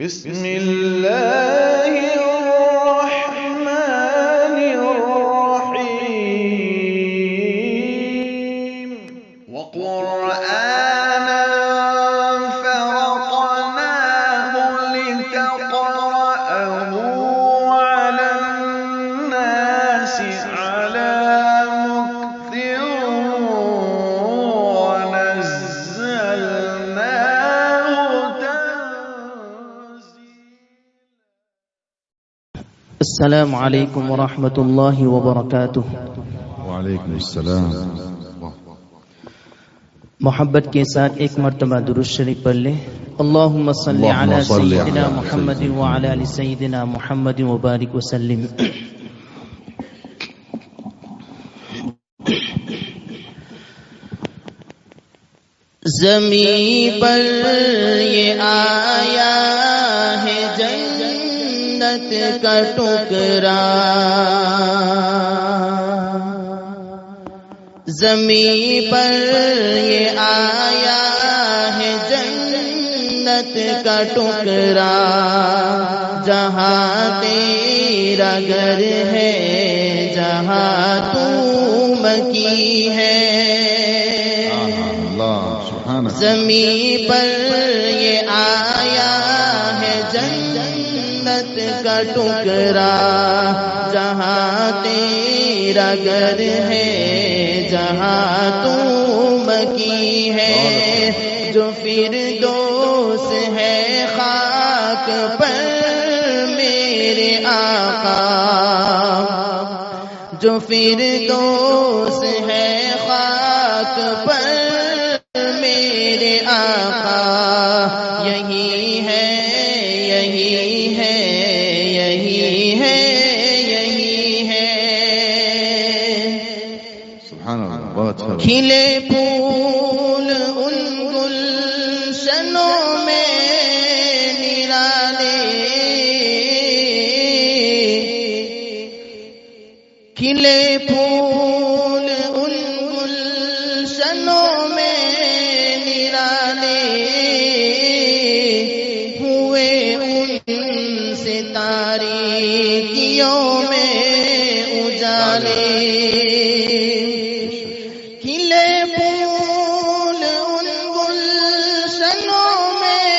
بسم الله الرحمن الرحيم وقرآنا فرقناه لتقرأه على الناس على مكث ونزلناه السلام علیکم ورحمۃ اللہ وبرکاتہ۔ وعلیکم السلام۔ محبت کے ساتھ ایک مرتبہ درود شریف پڑھ لیں۔ اللہم صلی علی سیدنا محمد وعلی آل سیدنا محمد وبارک وسلم۔ زمین پر یہ آیا ہے جنت کا ٹکڑا، زمین پر یہ آیا ہے جنت کا ٹکڑا، جہاں تیرا گھر ہے جہاں تو مکی ہے، زمین پر یہ آیا ہے جنت کا ٹکڑا، جہاں تیرا گھر ہے جہاں تو مکی ہے، جو فردوس ہے خاک پر میرے آقا، جو فردوس ہے خاک پر میرے آقا، یہی ہے یہی ہے یہی ہے یہی ہے، سبحان اللہ، بہت کھلے پھول ان گلشنوں میں نرالے، کھلے پھول ان گلشنوں میں نرالے، ہوئے ان سے تاریکیوں میں اجالے، کھلے پھول ان گلشنوں میں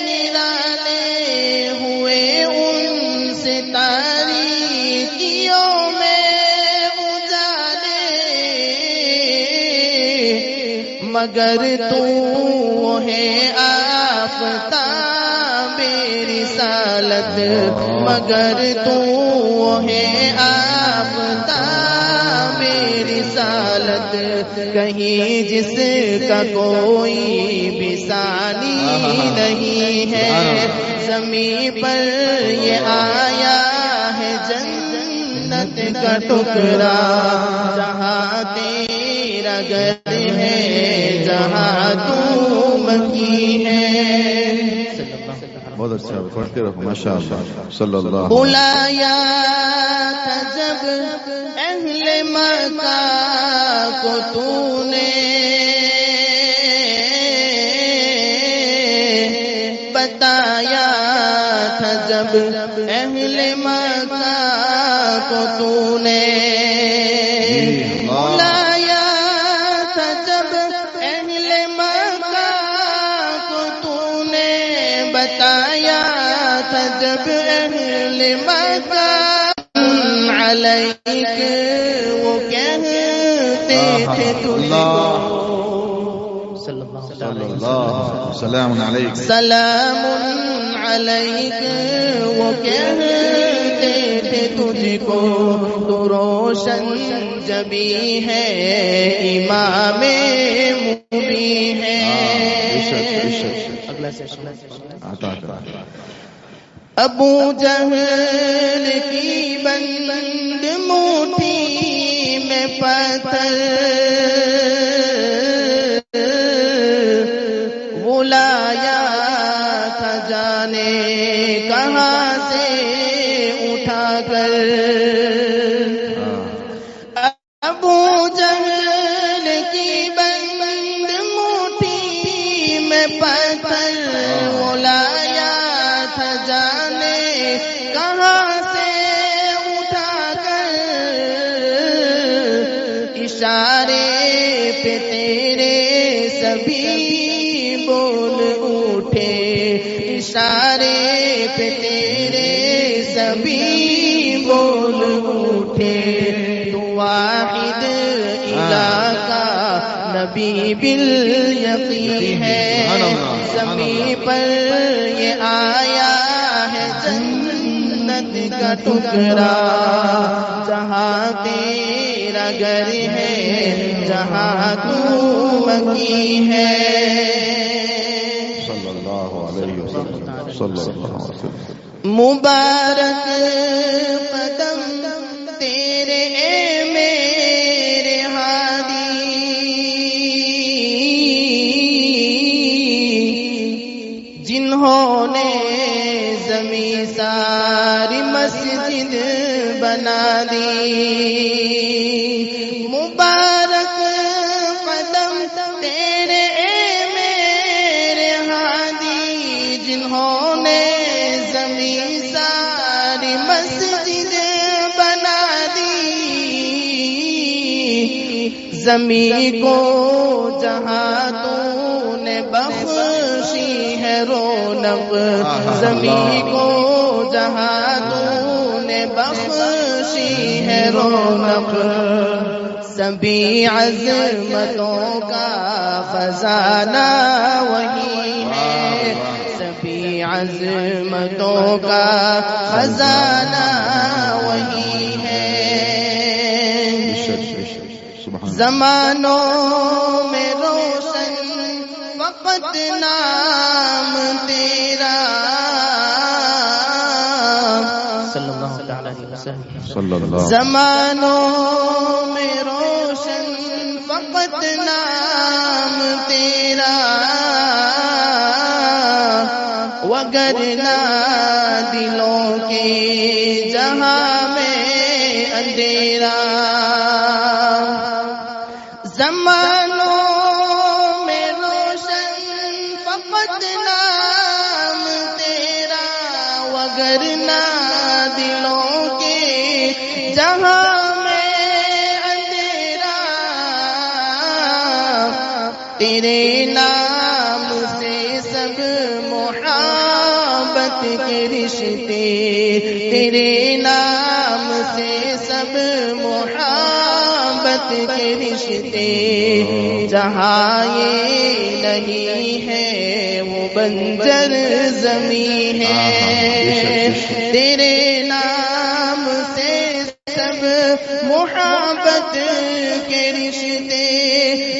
نرالے، ہوئے ان سے تاریکیوں میں اجالے، مگر تو ہے آفتاب رسالت، مگر تو ہے آفتاب رسالت، کہیں جس کا کوئی بھی ثانی نہیں ہے، زمین پر یہ آیا ہے جنت کا ٹکڑا، جہاں تیرا گھر ہے جہاں تو مکی ہے۔ بہت اچھا، پڑھتے رہو ماشاء اللہ، صلی اللہ۔ بلایا تھا جب اہل مکہ کو تو نے، بتایا تھا جب اہل مکہ کو تو نے، بلایا تھا جب اہل مکہ کو تو نے، بتایا تھا جب اہل مکہ علیک وہ کہتے تھے تجھ کو، سلام علیک، سلام علیک وہ کہتے تھے تجھ کو، تو روشن جبی ہے امام مبی ہے۔ اگلا سیشن ابو جہل کی بند موٹھی میں پتھر، بلایا تھا جانے کہاں سے اٹھا کر، ابو جہل کی بند موٹھی میں پتھر، بلایا سبھی بول اٹھے، اشارے پہ تیرے سبھی بول اٹھے، تو واحد الہ کا نبی بالیقین ہے، زمین پر یہ آیا ہے جنت کا ٹکڑا، جہاں تیرا گھر ہے، جہاں تو مکی ہے۔ صلی اللہ علیہ وسلم، صلی اللہ علیہ وسلم۔ مبارک قدم تیرے اے میرے ہادی، جنہوں نے زمیں ساری مسجد بنا دی۔ مبارک قدم تیرے اے میرے ہادی، جنہوں نے زمیں ساری مسجد بنا دی، زمین کو جہاں تو نے بخشی ہے رونق، زمین کو جہاں تو نے بخشی ہے رونق، سبھی عظمتوں کا خزانہ وہی ہے، سبھی عظمتوں کا خزانہ وہی ہے۔ زمانوں میں روشن فقط نام تیرا، صلی اللہ تعالی علیہ وسلم، صلی اللہ۔ زمانوں میں روشن فقط نام تیرا، وگرنہ دلوں کے جہاں میں اندھیرا، زمانوں میں روشن فقط نام تیرا، وگرنہ دلوں کے جہاں میں اندھیرا، تیرے نام سے سب محبت کے رشتے، تیرے نام سے سب محبت کے رشتے، جہاں یہ نہیں ہے وہ بنجر زمین ہے، تیرے نام سے سب محبت کے رشتے،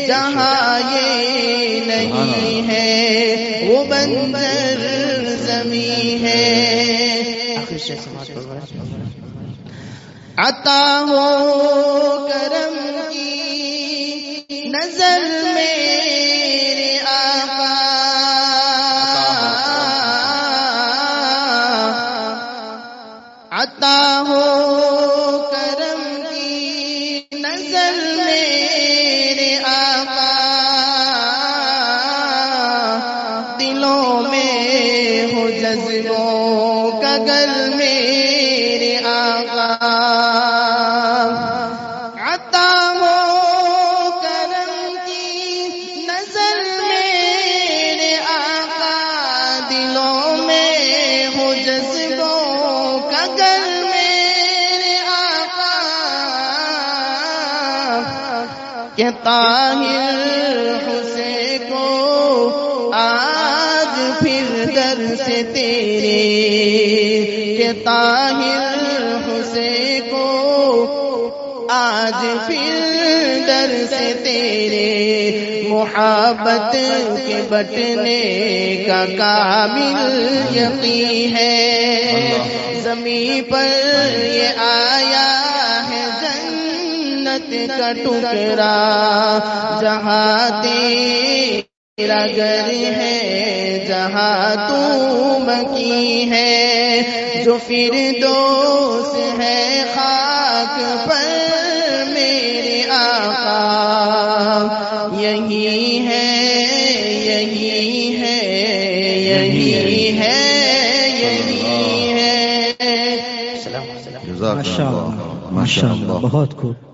جہاں یہ نہیں ہے وہ بنجر زمین ہے۔ عطا ہو کرم کی نظر میرے آقا، عطا ہو کرم کی نظر میرے آقا، دلوں میں ہو جذبوں کا گل میرے آقا، عطا ہو کرم کی نظر میرے آقا، دلوں میں ہو جذبوں کا گل میرے آقا، کہ طاہر حسین کو آج پھر در سے تیرے، کہ طاہر حسین کو آج پھر در سے تیرے، محبت کے بٹنے کا کامل یقین ہے، زمین پر یہ آیا ہے جنت کا ٹکڑا، جہاں تیرا گھر ہے، جہاں تو مکی ہے، جو فردوس ہے خاک پر میرے آقا، یہی ہے یہی ہے یہی ہے یہی ہے۔ جزاک اللہ، ماشاء اللہ، بہت خوب۔